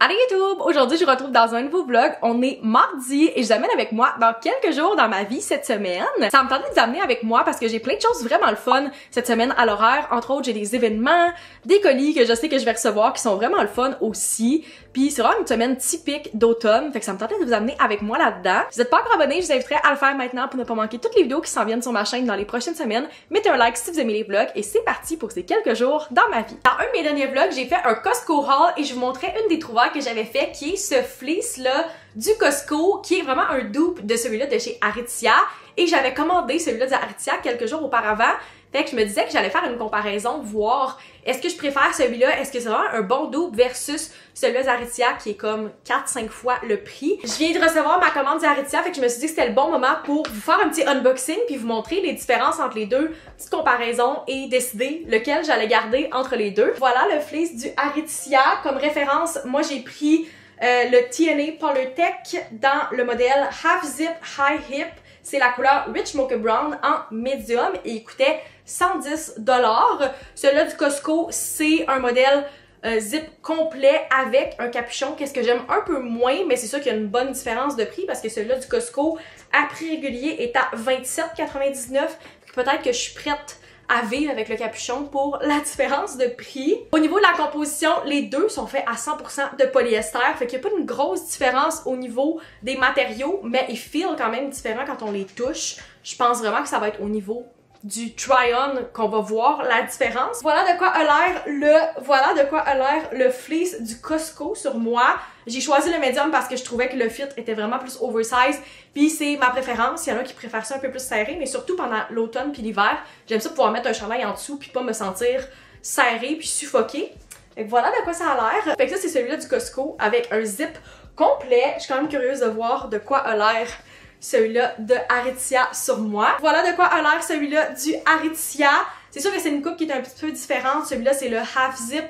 Allez YouTube! Aujourd'hui, je vous retrouve dans un nouveau vlog. On est mardi et je vous amène avec moi dans quelques jours dans ma vie cette semaine. Ça me tentait de vous amener avec moi parce que j'ai plein de choses vraiment le fun cette semaine à l'horaire. Entre autres, j'ai des événements, des colis que je sais que je vais recevoir qui sont vraiment le fun aussi. Puis c'est vraiment une semaine typique d'automne, fait que ça me tentait de vous amener avec moi là-dedans. Si vous n'êtes pas encore abonné, je vous inviterai à le faire maintenant pour ne pas manquer toutes les vidéos qui s'en viennent sur ma chaîne dans les prochaines semaines. Mettez un like si vous aimez les vlogs et c'est parti pour ces quelques jours dans ma vie. Dans un de mes derniers vlogs, j'ai fait un Costco haul et je vous montrais une des trouvailles que j'avais fait qui est ce fleece-là du Costco qui est vraiment un dupe de celui-là de chez Aritzia et j'avais commandé celui-là de Aritzia quelques jours auparavant. Fait que je me disais que j'allais faire une comparaison, voir est-ce que je préfère celui-là, est-ce que c'est vraiment un bon dupe versus celui-là d'Aritzia qui est comme 4-5 fois le prix. Je viens de recevoir ma commande d'Aritzia, fait que je me suis dit que c'était le bon moment pour vous faire un petit unboxing puis vous montrer les différences entre les deux, petite comparaison et décider lequel j'allais garder entre les deux. Voilà le fleece du Aritzia. Comme référence, moi j'ai pris le TNA Polartec dans le modèle Half Zip High Hip. C'est la couleur Rich Mocha Brown en médium et il coûtait 110 $. Celui-là du Costco, c'est un modèle zip complet avec un capuchon. Qu'est-ce que j'aime un peu moins, mais c'est sûr qu'il y a une bonne différence de prix parce que celui-là du Costco à prix régulier est à 27,99 $. Peut-être que je suis prête à vivre avec le capuchon pour la différence de prix. Au niveau de la composition, les deux sont faits à 100% de polyester, fait qu'il n'y a pas une grosse différence au niveau des matériaux, mais ils feel quand même différents quand on les touche. Je pense vraiment que ça va être au niveau du try-on qu'on va voir la différence. Voilà de quoi a l'air le fleece du Costco sur moi. J'ai choisi le médium parce que je trouvais que le fit était vraiment plus oversize, puis c'est ma préférence. Il y en a qui préfèrent ça un peu plus serré, mais surtout pendant l'automne puis l'hiver, j'aime ça pouvoir mettre un chandail en dessous puis pas me sentir serré puis suffoqué. Fait que voilà de quoi ça a l'air. Fait que ça c'est celui-là du Costco avec un zip complet. Je suis quand même curieuse de voir de quoi a l'air celui-là de Aritzia sur moi. Voilà de quoi a l'air celui-là du Aritzia. C'est sûr que c'est une coupe qui est un petit peu différente. Celui-là, c'est le Half Zip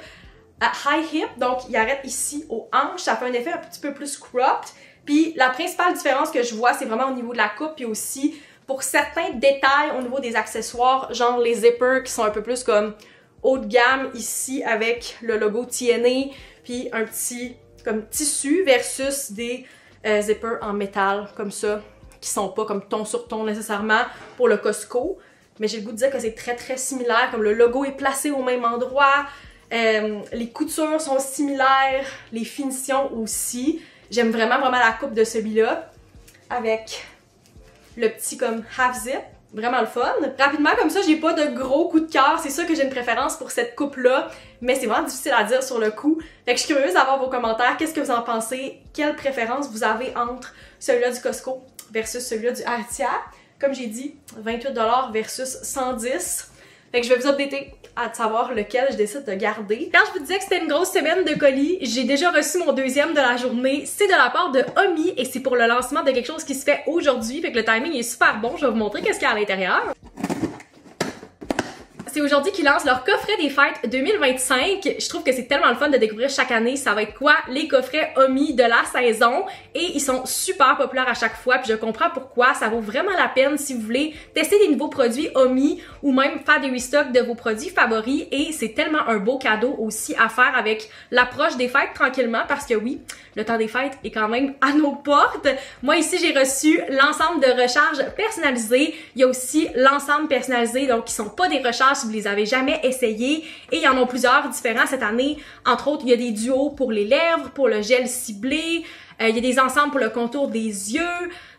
High Hip. Donc, il arrête ici aux hanches. Ça fait un effet un petit peu plus cropped. Puis, la principale différence que je vois, c'est vraiment au niveau de la coupe. Puis aussi, pour certains détails au niveau des accessoires, genre les zippers qui sont un peu plus comme haut de gamme ici avec le logo TNA. Puis, un petit comme tissu versus des zippers en métal comme ça, qui sont pas comme ton sur ton nécessairement pour le Costco, mais j'ai le goût de dire que c'est très similaire, comme le logo est placé au même endroit, les coutures sont similaires, les finitions aussi. J'aime vraiment la coupe de celui-là avec le petit comme half zip, vraiment le fun. Rapidement comme ça, j'ai pas de gros coup de cœur, c'est sûr que j'ai une préférence pour cette coupe-là, mais c'est vraiment difficile à dire sur le coup. Fait que je suis curieuse d'avoir vos commentaires, qu'est-ce que vous en pensez, quelle préférence vous avez entre celui-là du Costco versus celui-là du Aritzia. Comme j'ai dit, 28 $ versus 110 $. Fait que je vais vous updater à savoir lequel je décide de garder. Quand je vous disais que c'était une grosse semaine de colis, j'ai déjà reçu mon deuxième de la journée. C'est de la part de Omi et c'est pour le lancement de quelque chose qui se fait aujourd'hui. Fait que le timing est super bon. Je vais vous montrer qu'est-ce qu'il y a à l'intérieur. C'est aujourd'hui qu'ils lancent leur coffret des fêtes 2025. Je trouve que c'est tellement le fun de découvrir chaque année ça va être quoi les coffrets Omi de la saison et ils sont super populaires à chaque fois puis je comprends pourquoi. Ça vaut vraiment la peine si vous voulez tester des nouveaux produits Omi ou même faire des restocks de vos produits favoris et c'est tellement un beau cadeau aussi à faire avec l'approche des fêtes tranquillement parce que oui, le temps des fêtes est quand même à nos portes. Moi ici j'ai reçu l'ensemble de recharges personnalisées. Il y a aussi l'ensemble personnalisé donc qui sont pas des recharges si vous les avez jamais essayés et il y en a plusieurs différents cette année. Entre autres, il y a des duos pour les lèvres, pour le gel ciblé, il y a des ensembles pour le contour des yeux,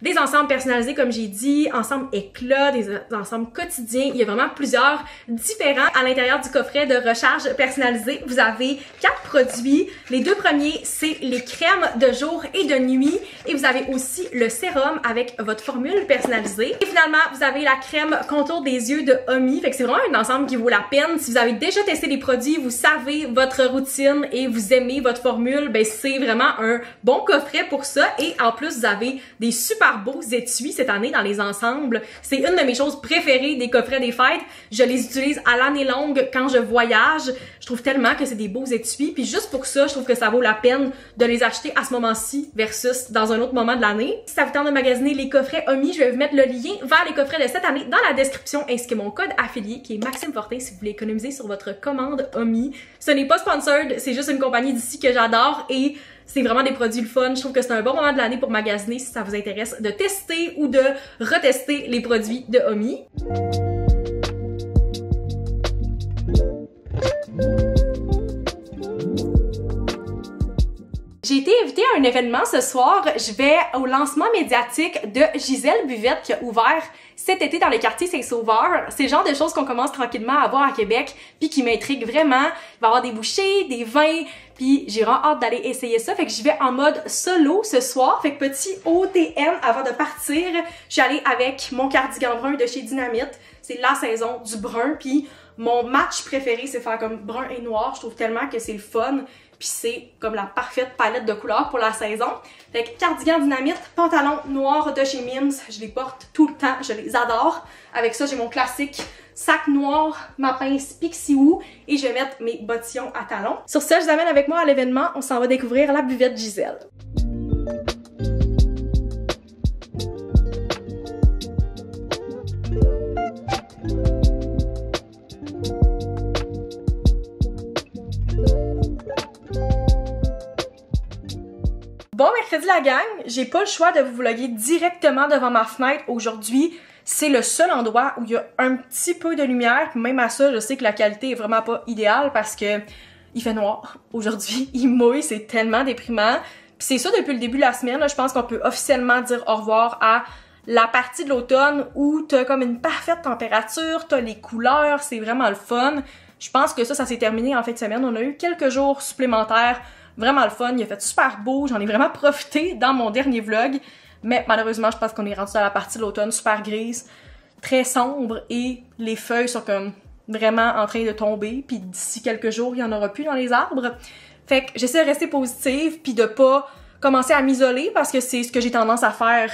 des ensembles personnalisés comme j'ai dit, ensembles éclat, des ensembles quotidiens. Il y a vraiment plusieurs différents à l'intérieur du coffret de recharge personnalisée. Vous avez 4 produits. Les deux premiers, c'est les crèmes de jour et de nuit et vous avez aussi le sérum avec votre formule personnalisée. Et finalement, vous avez la crème contour des yeux de Omi. Fait que c'est vraiment un ensemble qui vaut la peine. Si vous avez déjà testé les produits, vous savez votre routine et vous aimez votre formule, ben c'est vraiment un bon coffret coffret pour ça et en plus vous avez des super beaux étuis cette année dans les ensembles. C'est une de mes choses préférées des coffrets des fêtes. Je les utilise à l'année longue quand je voyage. Je trouve tellement que c'est des beaux étuis puis juste pour ça, je trouve que ça vaut la peine de les acheter à ce moment-ci versus dans un autre moment de l'année. Si ça vous tente de magasiner les coffrets Omi, je vais vous mettre le lien vers les coffrets de cette année dans la description ainsi que mon code affilié qui est Maxime Fortin si vous voulez économiser sur votre commande Omi. Ce n'est pas sponsored, c'est juste une compagnie d'ici que j'adore et c'est vraiment des produits le fun. Je trouve que c'est un bon moment de l'année pour magasiner si ça vous intéresse de tester ou de retester les produits de Omi. J'ai été invitée à un événement ce soir. Je vais au lancement médiatique de Gisèle Buvette qui a ouvert cet été dans le quartier Saint-Sauveur. C'est le genre de choses qu'on commence tranquillement à voir à Québec puis qui m'intrigue vraiment. Il va y avoir des bouchées, des vins, puis j'ai vraiment hâte d'aller essayer ça. Fait que j'y vais en mode solo ce soir. Fait que petit OTM avant de partir, je suis allée avec mon cardigan brun de chez Dynamite. C'est la saison du brun puis mon match préféré c'est faire comme brun et noir. Je trouve tellement que c'est le fun. Puis c'est comme la parfaite palette de couleurs pour la saison. Fait que cardigan Dynamite, pantalon noir de chez Mims, je les porte tout le temps, je les adore. Avec ça, j'ai mon classique sac noir, ma pince Pixiwoo et je vais mettre mes bottillons à talons. Sur ça, je vous amène avec moi à l'événement, on s'en va découvrir la buvette Gisèle. Bon mercredi la gang, j'ai pas le choix de vous vlogger directement devant ma fenêtre aujourd'hui. C'est le seul endroit où il y a un petit peu de lumière, même à ça, je sais que la qualité est vraiment pas idéale parce que il fait noir aujourd'hui, il mouille, c'est tellement déprimant. Puis c'est ça depuis le début de la semaine, là, je pense qu'on peut officiellement dire au revoir à la partie de l'automne où t'as comme une parfaite température, t'as les couleurs, c'est vraiment le fun. Je pense que ça s'est terminé en fin de semaine, on a eu quelques jours supplémentaires. Vraiment le fun, il a fait super beau, j'en ai vraiment profité dans mon dernier vlog, mais malheureusement je pense qu'on est rendu dans la partie de l'automne super grise, très sombre et les feuilles sont comme vraiment en train de tomber, puis d'ici quelques jours il y en aura plus dans les arbres. Fait que j'essaie de rester positive puis de pas commencer à m'isoler parce que c'est ce que j'ai tendance à faire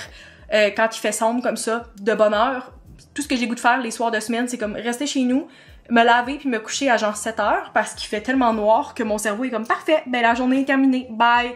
quand il fait sombre comme ça, de bonne heure. Tout ce que j'ai goût de faire les soirs de semaine, c'est comme rester chez nous, me laver puis me coucher à genre 7 heures parce qu'il fait tellement noir que mon cerveau est comme parfait, ben la journée est terminée, bye.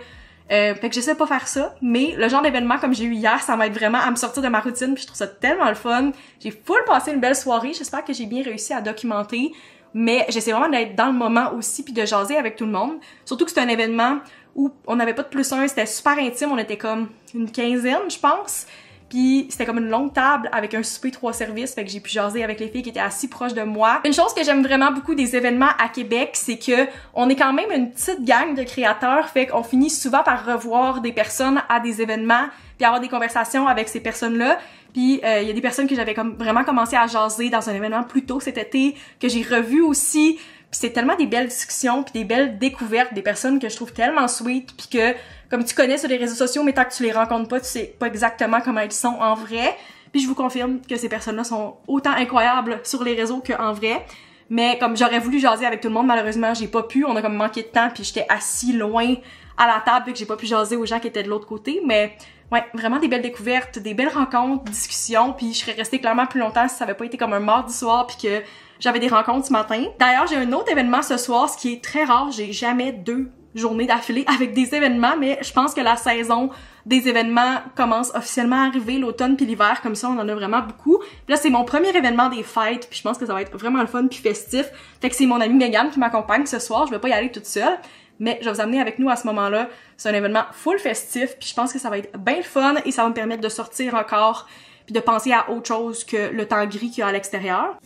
Fait que j'essaie de pas faire ça, mais le genre d'événement comme j'ai eu hier, ça m'aide vraiment à me sortir de ma routine puis je trouve ça tellement le fun. J'ai full passé une belle soirée, j'espère que j'ai bien réussi à documenter, mais j'essaie vraiment d'être dans le moment aussi puis de jaser avec tout le monde. Surtout que c'est un événement où on n'avait pas de +1, c'était super intime, on était comme une quinzaine je pense. Puis c'était comme une longue table avec un souper 3 services, fait que j'ai pu jaser avec les filles qui étaient assis proches de moi. Une chose que j'aime vraiment beaucoup des événements à Québec, c'est que on est quand même une petite gang de créateurs, fait qu'on finit souvent par revoir des personnes à des événements, puis avoir des conversations avec ces personnes-là. Puis il y a des personnes que j'avais comme vraiment commencé à jaser dans un événement plus tôt cet été, que j'ai revu aussi. Puis c'est tellement des belles discussions puis des belles découvertes, des personnes que je trouve tellement sweet puis que comme tu connais sur les réseaux sociaux mais tant que tu les rencontres pas, tu sais pas exactement comment ils sont en vrai. Puis je vous confirme que ces personnes-là sont autant incroyables sur les réseaux qu'en vrai. Mais comme j'aurais voulu jaser avec tout le monde, malheureusement, j'ai pas pu, on a comme manqué de temps puis j'étais assis loin à la table puis que j'ai pas pu jaser aux gens qui étaient de l'autre côté, mais ouais, vraiment des belles découvertes, des belles rencontres, discussions, puis je serais restée clairement plus longtemps si ça avait pas été comme un mardi soir puis que j'avais des rencontres ce matin. D'ailleurs, j'ai un autre événement ce soir, ce qui est très rare. J'ai jamais 2 journées d'affilée avec des événements, mais je pense que la saison des événements commence officiellement à arriver, l'automne puis l'hiver, comme ça, on en a vraiment beaucoup. Puis là, c'est mon premier événement des fêtes, puis je pense que ça va être vraiment le fun puis festif. Fait que c'est mon amie Megan qui m'accompagne ce soir, je vais pas y aller toute seule, mais je vais vous amener avec nous à ce moment-là. C'est un événement full festif, puis je pense que ça va être bien le fun et ça va me permettre de sortir encore puis de penser à autre chose que le temps gris qu'il y a à l'extérieur.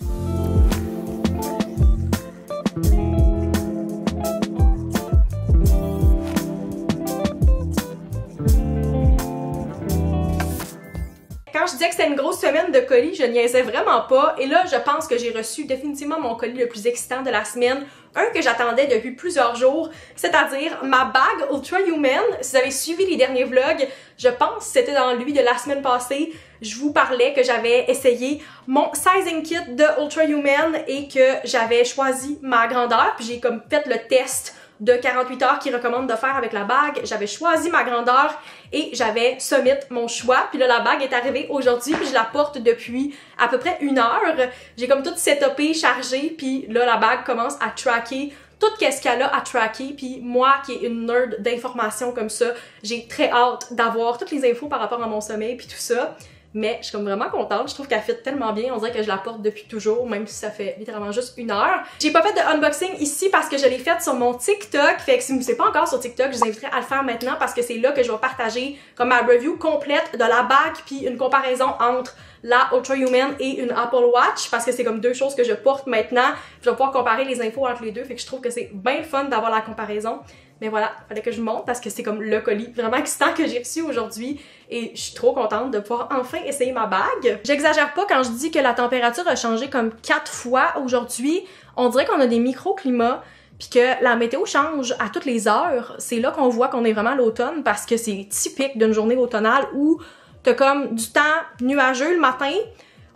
Quand je disais que c'était une grosse semaine de colis, je niaisais vraiment pas. Et là, je pense que j'ai reçu définitivement mon colis le plus excitant de la semaine. Un que j'attendais depuis plusieurs jours, c'est-à-dire ma bague Ultra Human. Si vous avez suivi les derniers vlogs, je pense que c'était dans lui de la semaine passée. Je vous parlais que j'avais essayé mon sizing kit de Ultra Human et que j'avais choisi ma grandeur. Puis j'ai comme fait le test de 48 heures qu'ils recommandent de faire avec la bague. J'avais choisi ma grandeur et j'avais submit mon choix. Puis là, la bague est arrivée aujourd'hui puis je la porte depuis à peu près 1 heure. J'ai comme tout setupé, chargé, puis là, la bague commence à tracker tout ce qu'elle a à tracker, puis moi qui est une nerd d'informations comme ça, j'ai très hâte d'avoir toutes les infos par rapport à mon sommeil puis tout ça. Mais je suis comme vraiment contente, je trouve qu'elle fit tellement bien, on dirait que je la porte depuis toujours, même si ça fait littéralement juste 1 heure. J'ai pas fait de unboxing ici parce que je l'ai faite sur mon TikTok, fait que si vous ne êtes pas encore sur TikTok, je vous inviterai à le faire maintenant parce que c'est là que je vais partager comme ma review complète de la bague puis une comparaison entre la Ultra Human et une Apple Watch parce que c'est comme 2 choses que je porte maintenant. Je vais pouvoir comparer les infos entre les deux, fait que je trouve que c'est bien le fun d'avoir la comparaison. Mais voilà, fallait que je monte parce que c'est comme le colis vraiment excitant que j'ai reçu aujourd'hui et je suis trop contente de pouvoir enfin essayer ma bague. J'exagère pas quand je dis que la température a changé comme 4 fois aujourd'hui. On dirait qu'on a des microclimats puis que la météo change à toutes les heures. C'est là qu'on voit qu'on est vraiment à l'automne parce que c'est typique d'une journée automnale où t'as comme du temps nuageux le matin.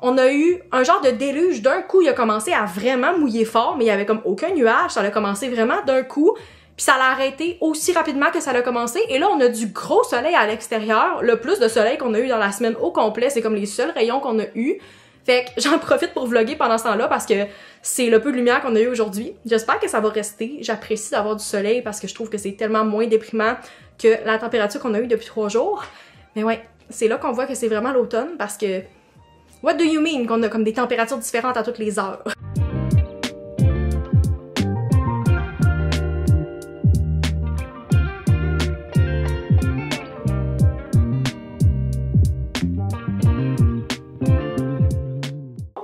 On a eu un genre de déluge. D'un coup, il a commencé à vraiment mouiller fort, mais il y avait comme aucun nuage. Ça a commencé vraiment d'un coup. Puis ça l'a arrêté aussi rapidement que ça a commencé. Et là, on a du gros soleil à l'extérieur. Le plus de soleil qu'on a eu dans la semaine au complet, c'est comme les seuls rayons qu'on a eu. Fait que j'en profite pour vlogger pendant ce temps-là parce que c'est le peu de lumière qu'on a eu aujourd'hui. J'espère que ça va rester. J'apprécie d'avoir du soleil parce que je trouve que c'est tellement moins déprimant que la température qu'on a eue depuis 3 jours. Mais ouais, c'est là qu'on voit que c'est vraiment l'automne parce que... What do you mean qu'on a comme des températures différentes à toutes les heures?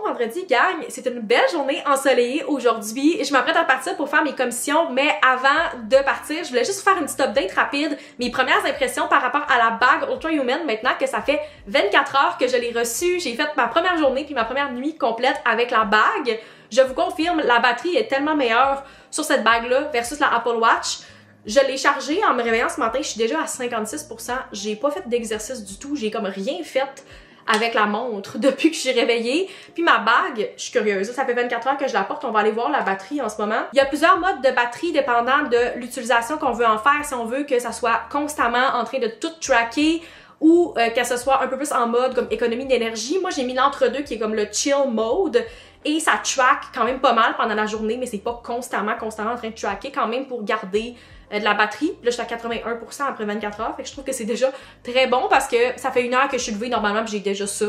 Vendredi, gang, c'est une belle journée ensoleillée aujourd'hui. Je m'apprête à partir pour faire mes commissions, mais avant de partir, je voulais juste faire une petite update rapide, mes premières impressions par rapport à la bague Ultra Human maintenant que ça fait 24 heures que je l'ai reçue. J'ai fait ma première journée puis ma première nuit complète avec la bague. Je vous confirme, la batterie est tellement meilleure sur cette bague-là versus la Apple Watch. Je l'ai chargée en me réveillant ce matin, je suis déjà à 56%. J'ai pas fait d'exercice du tout, j'ai comme rien fait avec la montre depuis que je suis réveillée. Puis ma bague, je suis curieuse, ça fait 24 heures que je la porte, on va aller voir la batterie en ce moment. Il y a plusieurs modes de batterie dépendant de l'utilisation qu'on veut en faire, si on veut que ça soit constamment en train de tout tracker ou que ce soit un peu plus en mode comme économie d'énergie. Moi j'ai mis l'entre-deux qui est comme le chill mode et ça track quand même pas mal pendant la journée, mais c'est pas constamment en train de tracker quand même pour garder de la batterie. Là, je suis à 81% après 24 heures. Fait que je trouve que c'est déjà très bon parce que ça fait 1 heure que je suis levée normalement puis j'ai déjà ça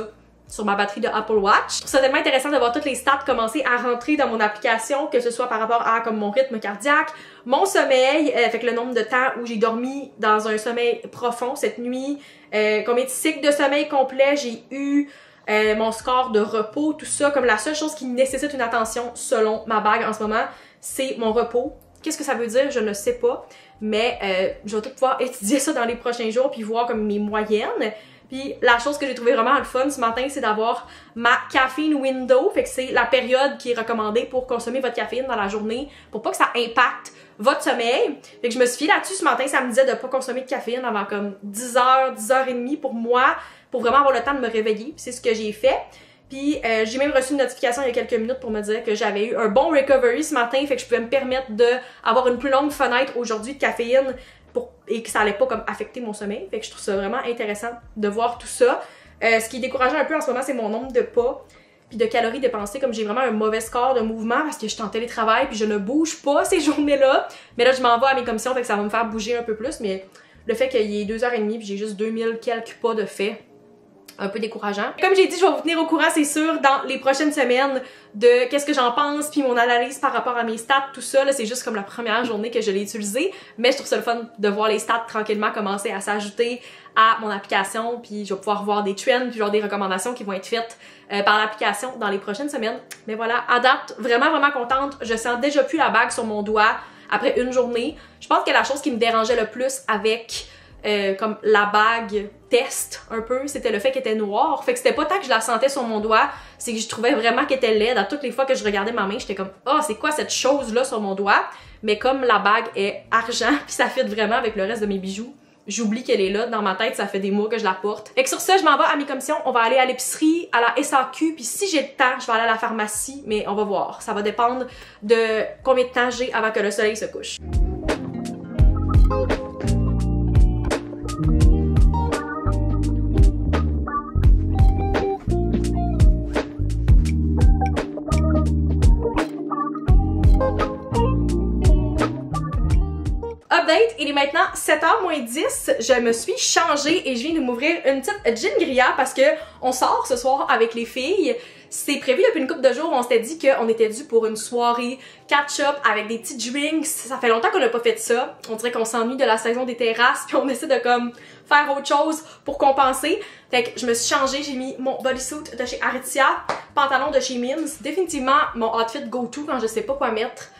sur ma batterie de Apple Watch. Je trouve ça tellement intéressant de voir toutes les stats commencer à rentrer dans mon application, que ce soit par rapport à comme mon rythme cardiaque, mon sommeil, fait que le nombre de temps où j'ai dormi dans un sommeil profond cette nuit, combien de cycles de sommeil complet j'ai eu, mon score de repos, tout ça. Comme la seule chose qui nécessite une attention selon ma bague en ce moment, c'est mon repos. Qu'est-ce que ça veut dire? Je ne sais pas, mais je vais tout pouvoir étudier ça dans les prochains jours puis voir comme mes moyennes. Puis la chose que j'ai trouvé vraiment le fun ce matin, c'est d'avoir ma caffeine window, fait que c'est la période qui est recommandée pour consommer votre caféine dans la journée pour pas que ça impacte votre sommeil. Fait que je me suis fiée là-dessus ce matin, ça me disait de pas consommer de caféine avant comme 10h, 10h30 pour moi, pour vraiment avoir le temps de me réveiller. Puis c'est ce que j'ai fait. Puis j'ai même reçu une notification il y a quelques minutes pour me dire que j'avais eu un bon recovery ce matin, fait que je pouvais me permettre d'avoir une plus longue fenêtre aujourd'hui de caféine et que ça allait pas comme affecter mon sommeil. Fait que je trouve ça vraiment intéressant de voir tout ça. Ce qui est décourageant un peu en ce moment, c'est mon nombre de pas puis de calories dépensées, comme j'ai vraiment un mauvais score de mouvement parce que je suis en télétravail puis je ne bouge pas ces journées-là. Mais là, je m'en vais à mes commissions, fait que ça va me faire bouger un peu plus, mais le fait qu'il y ait 2h30 puis j'ai juste 2000 quelques pas de fait, un peu décourageant. Comme j'ai dit, je vais vous tenir au courant, c'est sûr, dans les prochaines semaines de qu'est-ce que j'en pense, puis mon analyse par rapport à mes stats, tout ça. Là, c'est juste comme la première journée que je l'ai utilisé, mais je trouve ça le fun de voir les stats tranquillement commencer à s'ajouter à mon application, puis je vais pouvoir voir des trends, puis genre des recommandations qui vont être faites par l'application dans les prochaines semaines. Mais voilà, à date, vraiment contente. Je sens déjà plus la bague sur mon doigt après une journée. Je pense que la chose qui me dérangeait le plus avec comme la bague test un peu, c'était le fait qu'elle était noire. Fait que c'était pas tant que je la sentais sur mon doigt, c'est que je trouvais vraiment qu'elle était laide. À toutes les fois que je regardais ma main, j'étais comme « Ah, c'est quoi cette chose-là sur mon doigt? » Mais comme la bague est argent, puis ça fit vraiment avec le reste de mes bijoux, j'oublie qu'elle est là. Dans ma tête, ça fait des mois que je la porte. Et que sur ça, je m'en vais à mes commissions. On va aller à l'épicerie, à la SAQ, puis si j'ai le temps, je vais aller à la pharmacie, mais on va voir. Ça va dépendre de combien de temps j'ai avant que le soleil se couche. date, il est maintenant 7h moins 10, je me suis changée et je viens de m'ouvrir une petite gingria parce que on sort ce soir avec les filles. C'est prévu depuis une couple de jours, on s'était dit qu'on était dû pour une soirée catch-up avec des petits drinks. Ça fait longtemps qu'on n'a pas fait ça. On dirait qu'on s'ennuie de la saison des terrasses puis on essaie de comme faire autre chose pour compenser. Fait que je me suis changée, j'ai mis mon bodysuit de chez Aritzia, pantalon de chez Mims. Définitivement mon outfit go-to quand je sais pas quoi mettre.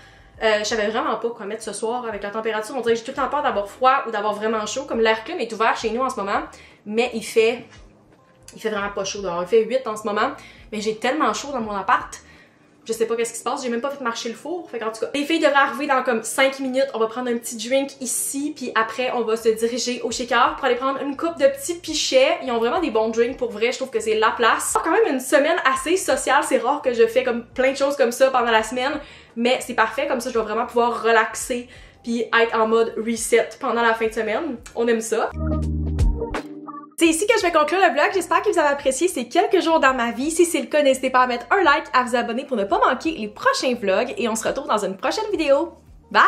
Je savais vraiment pas quoi mettre ce soir avec la température. On dirait que j'ai tout le temps peur d'avoir froid ou d'avoir vraiment chaud. Comme l'air clim est ouvert chez nous en ce moment, mais il fait vraiment pas chaud. Alors, il fait 8 en ce moment, mais j'ai tellement chaud dans mon appart. Je sais pas qu'est-ce qui se passe, j'ai même pas fait marcher le four. Fait qu'en tout cas, les filles devraient arriver dans comme 5 minutes. On va prendre un petit drink ici, puis après on va se diriger au shaker pour aller prendre une coupe de petits pichets. Ils ont vraiment des bons drinks pour vrai, je trouve que c'est la place. Quand même une semaine assez sociale, c'est rare que je fais comme plein de choses comme ça pendant la semaine, mais c'est parfait, comme ça je vais vraiment pouvoir relaxer puis être en mode reset pendant la fin de semaine. On aime ça. C'est ici que je vais conclure le vlog. J'espère que vous avez apprécié ces quelques jours dans ma vie. Si c'est le cas, n'hésitez pas à mettre un like, à vous abonner pour ne pas manquer les prochains vlogs et on se retrouve dans une prochaine vidéo. Bye!